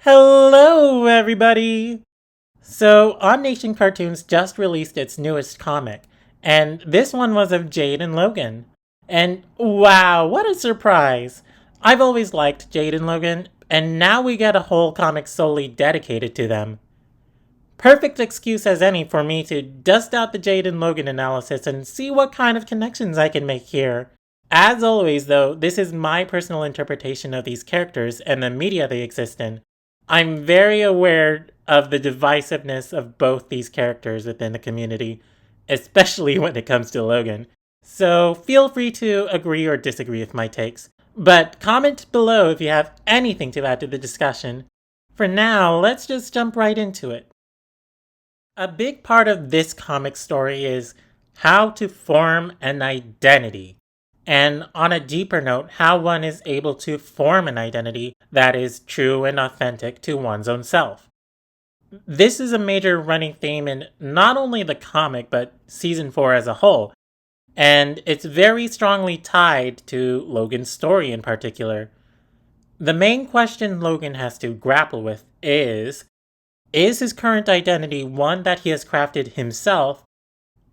Hello, everybody! So, On Nation Cartoons just released its newest comic, and this one was of Jade and Logan. And wow, what a surprise! I've always liked Jade and Logan, and now we get a whole comic solely dedicated to them. Perfect excuse as any for me to dust out the Jade and Logan analysis and see what kind of connections I can make here. As always, though, this is my personal interpretation of these characters and the media they exist in. I'm very aware of the divisiveness of both these characters within the community, especially when it comes to Logan. So feel free to agree or disagree with my takes. But comment below if you have anything to add to the discussion. For now, let's just jump right into it. A big part of this comic story is how to form an identity. And on a deeper note, how one is able to form an identity that is true and authentic to one's own self. This is a major running theme in not only the comic, but season 4 as a whole. And it's very strongly tied to Logan's story in particular. The main question Logan has to grapple with is his current identity one that he has crafted himself,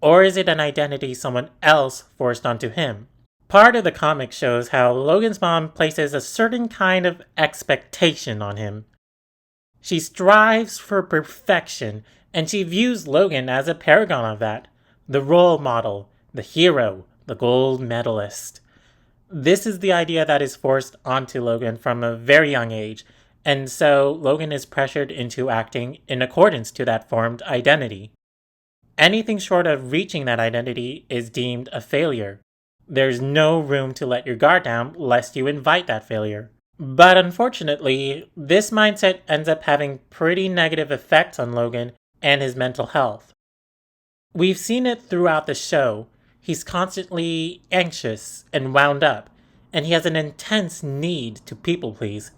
or is it an identity someone else forced onto him? Part of the comic shows how Logan's mom places a certain kind of expectation on him. She strives for perfection, and she views Logan as a paragon of that, the role model, the hero, the gold medalist. This is the idea that is forced onto Logan from a very young age, and so Logan is pressured into acting in accordance to that formed identity. Anything short of reaching that identity is deemed a failure. There's no room to let your guard down lest you invite that failure. But unfortunately, this mindset ends up having pretty negative effects on Logan and his mental health. We've seen it throughout the show. He's constantly anxious and wound up, and he has an intense need to people please.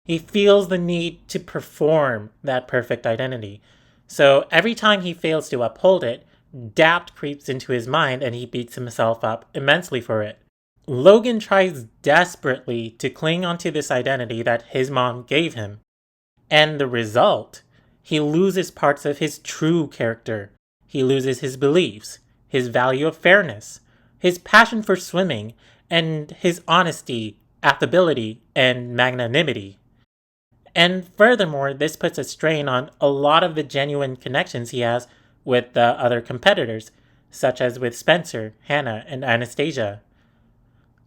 He feels the need to perform that perfect identity. So every time he fails to uphold it, doubt creeps into his mind and he beats himself up immensely for it. Logan tries desperately to cling onto this identity that his mom gave him. And the result? He loses parts of his true character. He loses his beliefs, his value of fairness, his passion for swimming, and his honesty, affability, and magnanimity. And furthermore, this puts a strain on a lot of the genuine connections he has with the other competitors, such as with Spencer, Hannah, and Anastasia.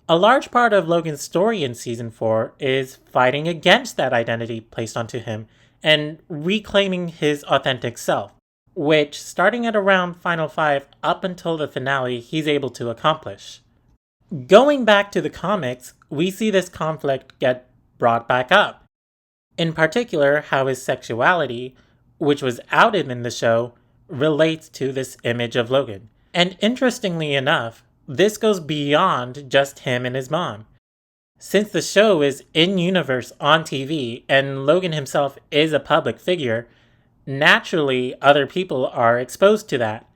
A large part of Logan's story in Season 4 is fighting against that identity placed onto him and reclaiming his authentic self, which, starting at around Final 5 up until the finale, he's able to accomplish. Going back to the comics, we see this conflict get brought back up. In particular, how his sexuality, which was outed in the show, relates to this image of Logan. And interestingly enough, this goes beyond just him and his mom. Since the show is in-universe on TV and Logan himself is a public figure, naturally other people are exposed to that.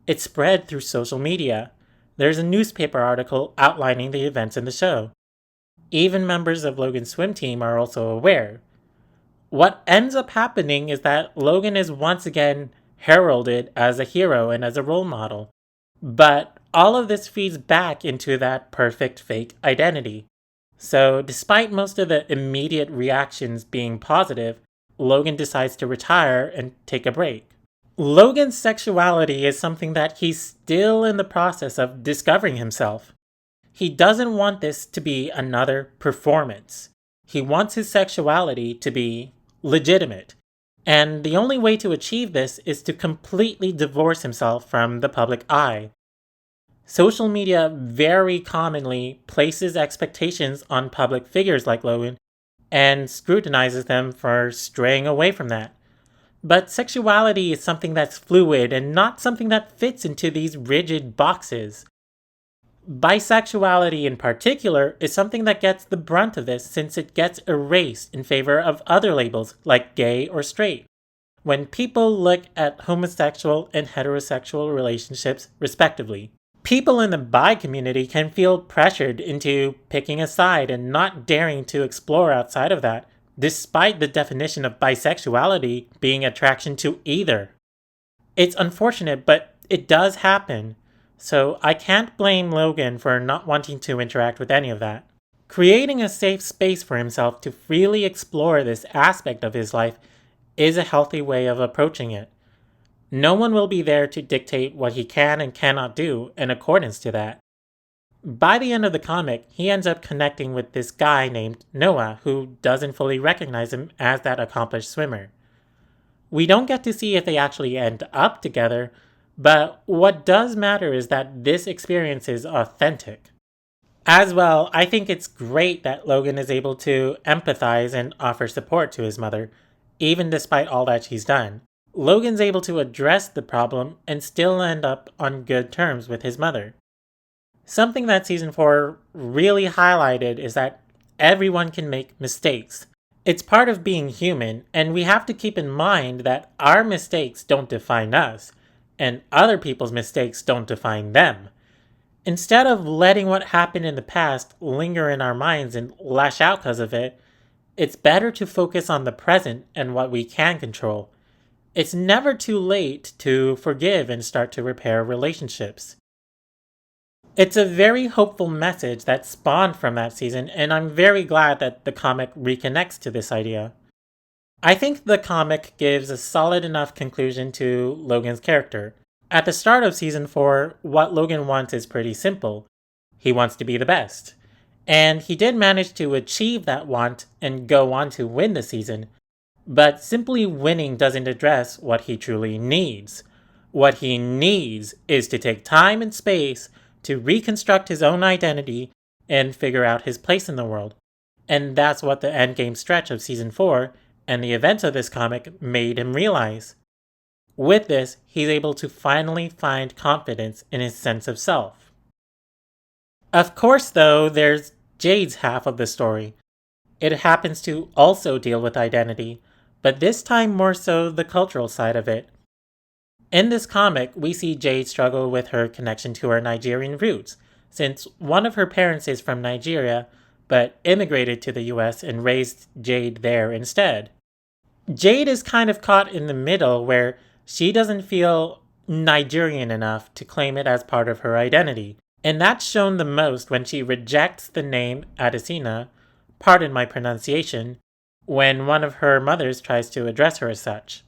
It's spread through social media. There's a newspaper article outlining the events in the show. Even members of Logan's swim team are also aware. What ends up happening is that Logan is once again heralded as a hero and as a role model. But all of this feeds back into that perfect fake identity. So despite most of the immediate reactions being positive, Logan decides to retire and take a break. Logan's sexuality is something that he's still in the process of discovering himself. He doesn't want this to be another performance. He wants his sexuality to be legitimate. And the only way to achieve this is to completely divorce himself from the public eye. Social media very commonly places expectations on public figures like Logan and scrutinizes them for straying away from that. But sexuality is something that's fluid and not something that fits into these rigid boxes. Bisexuality in particular is something that gets the brunt of this since it gets erased in favor of other labels like gay or straight, when people look at homosexual and heterosexual relationships respectively. People in the bi community can feel pressured into picking a side and not daring to explore outside of that, despite the definition of bisexuality being attraction to either. It's unfortunate, but it does happen, so I can't blame Logan for not wanting to interact with any of that. Creating a safe space for himself to freely explore this aspect of his life is a healthy way of approaching it. No one will be there to dictate what he can and cannot do in accordance to that. By the end of the comic, he ends up connecting with this guy named Noah who doesn't fully recognize him as that accomplished swimmer. We don't get to see if they actually end up together, but what does matter is that this experience is authentic. As well, I think it's great that Logan is able to empathize and offer support to his mother, even despite all that she's done. Logan's able to address the problem and still end up on good terms with his mother. Something that season 4 really highlighted is that everyone can make mistakes. It's part of being human, and we have to keep in mind that our mistakes don't define us, and other people's mistakes don't define them. Instead of letting what happened in the past linger in our minds and lash out because of it, it's better to focus on the present and what we can control. It's never too late to forgive and start to repair relationships. It's a very hopeful message that spawned from that season, and I'm very glad that the comic reconnects to this idea. I think the comic gives a solid enough conclusion to Logan's character. At the start of season 4, what Logan wants is pretty simple. He wants to be the best. And he did manage to achieve that want and go on to win the season. But simply winning doesn't address what he truly needs. What he needs is to take time and space to reconstruct his own identity and figure out his place in the world. And that's what the endgame stretch of season 4 and the events of this comic made him realize. With this, he's able to finally find confidence in his sense of self. Of course, though, there's Jade's half of the story. It happens to also deal with identity, but this time more so the cultural side of it. In this comic, we see Jade struggle with her connection to her Nigerian roots, since one of her parents is from Nigeria, but immigrated to the US and raised Jade there instead. Jade is kind of caught in the middle where she doesn't feel Nigerian enough to claim it as part of her identity, and that's shown the most when she rejects the name Adesina, pardon my pronunciation, when one of her mothers tries to address her as such.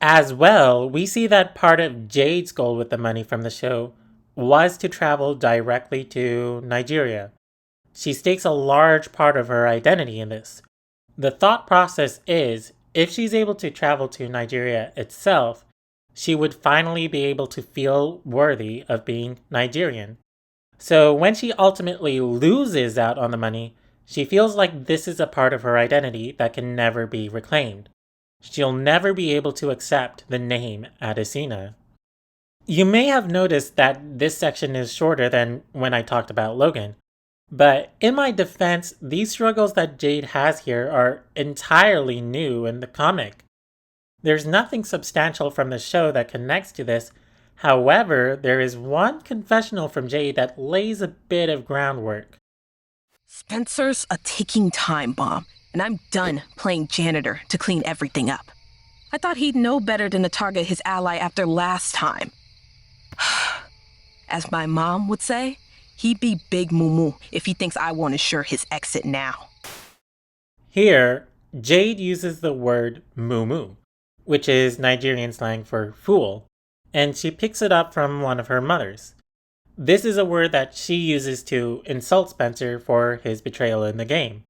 As well, we see that part of Jade's goal with the money from the show was to travel directly to Nigeria. She stakes a large part of her identity in this. The thought process is, if she's able to travel to Nigeria itself, she would finally be able to feel worthy of being Nigerian. So when she ultimately loses out on the money, she feels like this is a part of her identity that can never be reclaimed. She'll never be able to accept the name Adesina. You may have noticed that this section is shorter than when I talked about Logan, but in my defense, these struggles that Jade has here are entirely new in the comic. There's nothing substantial from the show that connects to this. However, there is one confessional from Jade that lays a bit of groundwork. Spencer's a ticking time bomb, and I'm done playing janitor to clean everything up. I thought he'd know better than to target his ally after last time. As my mom would say, he'd be big moo-moo if he thinks I won't assure his exit now. Here, Jade uses the word moo-moo, which is Nigerian slang for fool, and she picks it up from one of her mothers. This is a word that she uses to insult Spencer for his betrayal in the game.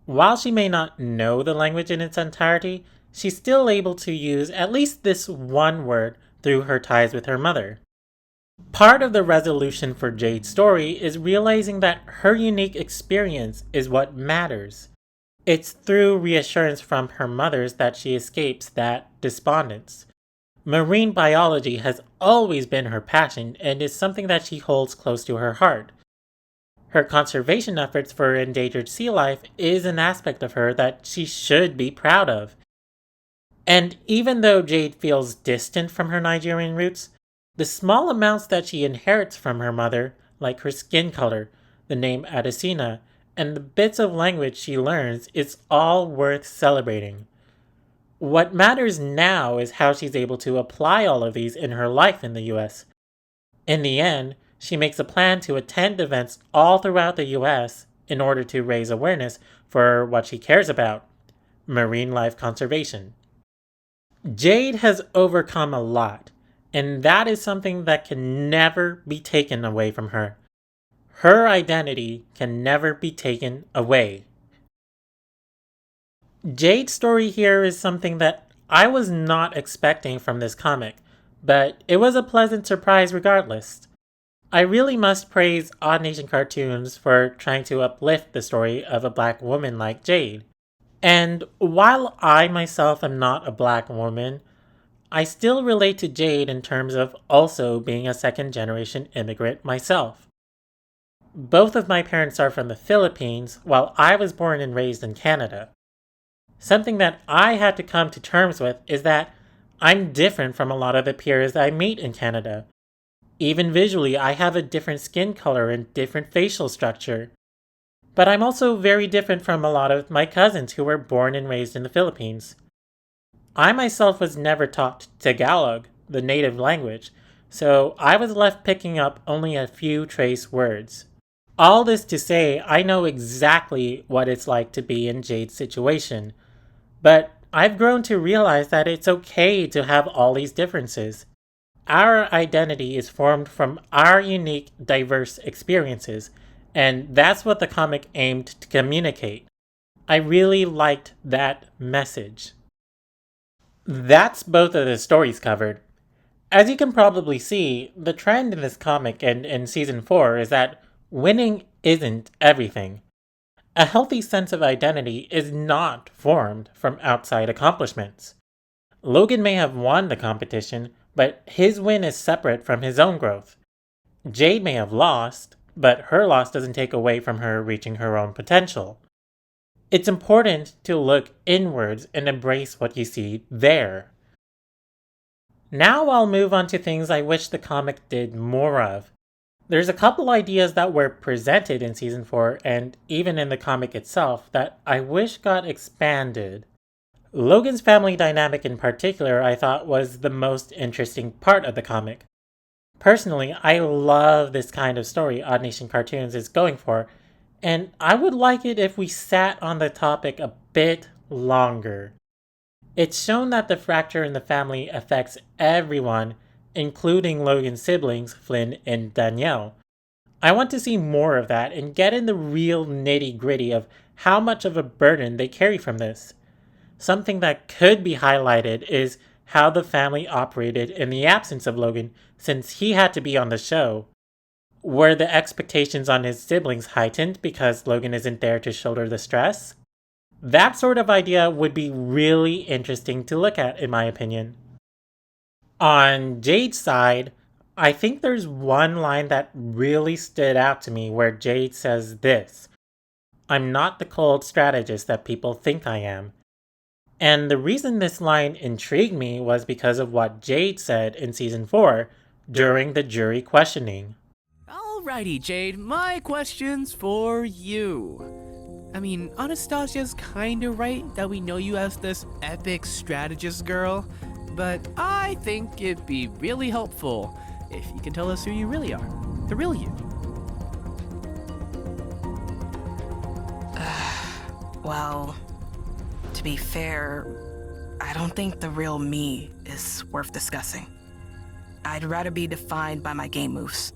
While she may not know the language in its entirety, she's still able to use at least this one word through her ties with her mother. Part of the resolution for Jade's story is realizing that her unique experience is what matters. It's through reassurance from her mothers that she escapes that despondence. Marine biology has always been her passion and is something that she holds close to her heart. Her conservation efforts for endangered sea life is an aspect of her that she should be proud of. And even though Jade feels distant from her Nigerian roots, the small amounts that she inherits from her mother, like her skin color, the name Adesina, and the bits of language she learns is all worth celebrating. What matters now is how she's able to apply all of these in her life in the US. In the end, she makes a plan to attend events all throughout the US in order to raise awareness for what she cares about: marine life conservation. Jade has overcome a lot, and that is something that can never be taken away from her. Her identity can never be taken away. Jade's story here is something that I was not expecting from this comic, but it was a pleasant surprise regardless. I really must praise Odd Nation Cartoons for trying to uplift the story of a black woman like Jade. And while I myself am not a black woman, I still relate to Jade in terms of also being a second generation immigrant myself. Both of my parents are from the Philippines, while I was born and raised in Canada. Something that I had to come to terms with is that I'm different from a lot of the peers I meet in Canada. Even visually, I have a different skin color and different facial structure. But I'm also very different from a lot of my cousins who were born and raised in the Philippines. I myself was never taught Tagalog, the native language, so I was left picking up only a few trace words. All this to say, I know exactly what it's like to be in Jade's situation, but I've grown to realize that it's okay to have all these differences. Our identity is formed from our unique, diverse experiences, and that's what the comic aimed to communicate. I really liked that message. That's both of the stories covered. As you can probably see, the trend in this comic and in Season 4 is that winning isn't everything. A healthy sense of identity is not formed from outside accomplishments. Logan may have won the competition, but his win is separate from his own growth. Jade may have lost, but her loss doesn't take away from her reaching her own potential. It's important to look inwards and embrace what you see there. Now I'll move on to things I wish the comic did more of. There's a couple ideas that were presented in Season 4 and even in the comic itself that I wish got expanded. Logan's family dynamic in particular I thought was the most interesting part of the comic. Personally, I love this kind of story Odd Nation Cartoons is going for, and I would like it if we sat on the topic a bit longer. It's shown that the fracture in the family affects everyone, including Logan's siblings, Flynn and Danielle. I want to see more of that and get in the real nitty-gritty of how much of a burden they carry from this. Something that could be highlighted is how the family operated in the absence of Logan since he had to be on the show. Were the expectations on his siblings heightened because Logan isn't there to shoulder the stress? That sort of idea would be really interesting to look at, in my opinion. On Jade's side, I think there's one line that really stood out to me where Jade says this: "I'm not the cold strategist that people think I am." And the reason this line intrigued me was because of what Jade said in Season 4 during the jury questioning. Alrighty, Jade, my question's for you. I mean, Anastasia's kinda right that we know you as this epic strategist girl, but I think it'd be really helpful if you can tell us who you really are. The real you. Well, to be fair, I don't think the real me is worth discussing. I'd rather be defined by my game moves.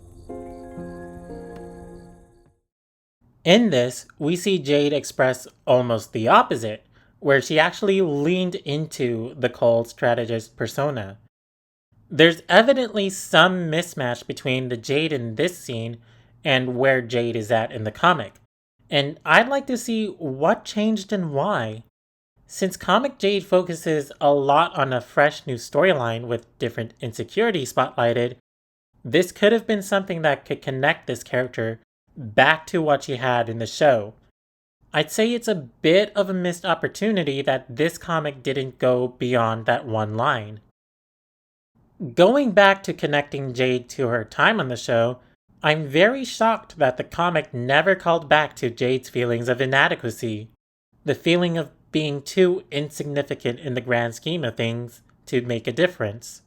In this, we see Jade express almost the opposite, where she actually leaned into the cold strategist persona. There's evidently some mismatch between the Jade in this scene and where Jade is at in the comic, and I'd like to see what changed and why. Since comic Jade focuses a lot on a fresh new storyline with different insecurities spotlighted, this could have been something that could connect this character back to what she had in the show. I'd say it's a bit of a missed opportunity that this comic didn't go beyond that one line. Going back to connecting Jade to her time on the show, I'm very shocked that the comic never called back to Jade's feelings of inadequacy, the feeling of being too insignificant in the grand scheme of things to make a difference.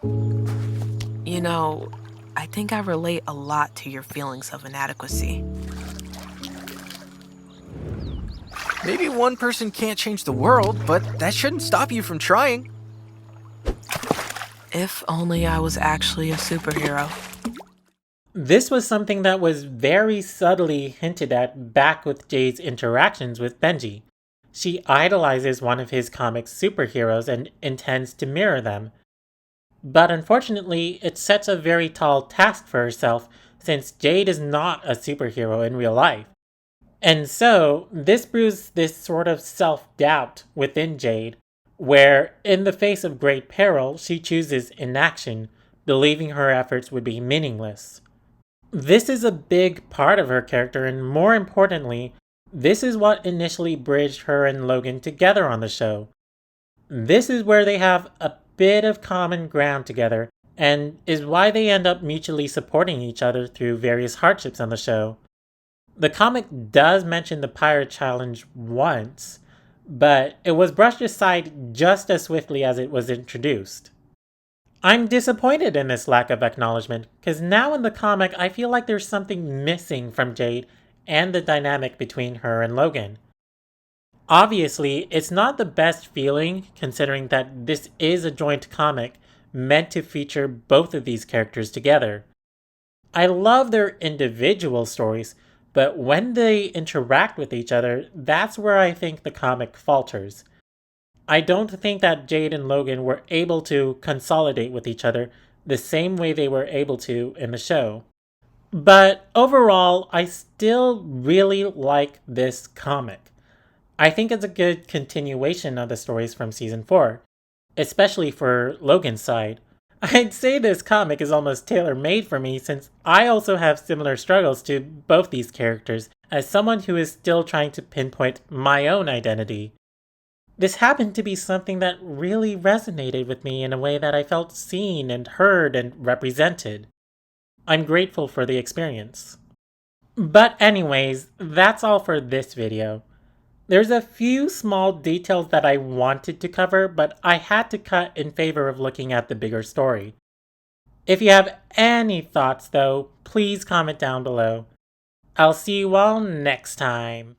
You know, I think I relate a lot to your feelings of inadequacy. Maybe one person can't change the world, but that shouldn't stop you from trying. If only I was actually a superhero. This was something that was very subtly hinted at back with Jade's interactions with Benji. She idolizes one of his comic's superheroes and intends to mirror them. But unfortunately, it sets a very tall task for herself since Jade is not a superhero in real life. And so, this brews this sort of self-doubt within Jade, where, in the face of great peril, she chooses inaction, believing her efforts would be meaningless. This is a big part of her character, and more importantly, this is what initially bridged her and Logan together on the show. This is where they have a bit of common ground together, and is why they end up mutually supporting each other through various hardships on the show. The comic does mention the Pirate Challenge once, but it was brushed aside just as swiftly as it was introduced. I'm disappointed in this lack of acknowledgement, because now in the comic I feel like there's something missing from Jade and the dynamic between her and Logan. Obviously, it's not the best feeling considering that this is a joint comic meant to feature both of these characters together. I love their individual stories, but when they interact with each other, that's where I think the comic falters. I don't think that Jade and Logan were able to consolidate with each other the same way they were able to in the show. But overall, I still really like this comic. I think it's a good continuation of the stories from season 4, especially for Logan's side. I'd say this comic is almost tailor-made for me since I also have similar struggles to both these characters as someone who is still trying to pinpoint my own identity. This happened to be something that really resonated with me in a way that I felt seen and heard and represented. I'm grateful for the experience. But anyways, that's all for this video. There's a few small details that I wanted to cover, but I had to cut in favor of looking at the bigger story. If you have any thoughts though, please comment down below. I'll see you all next time.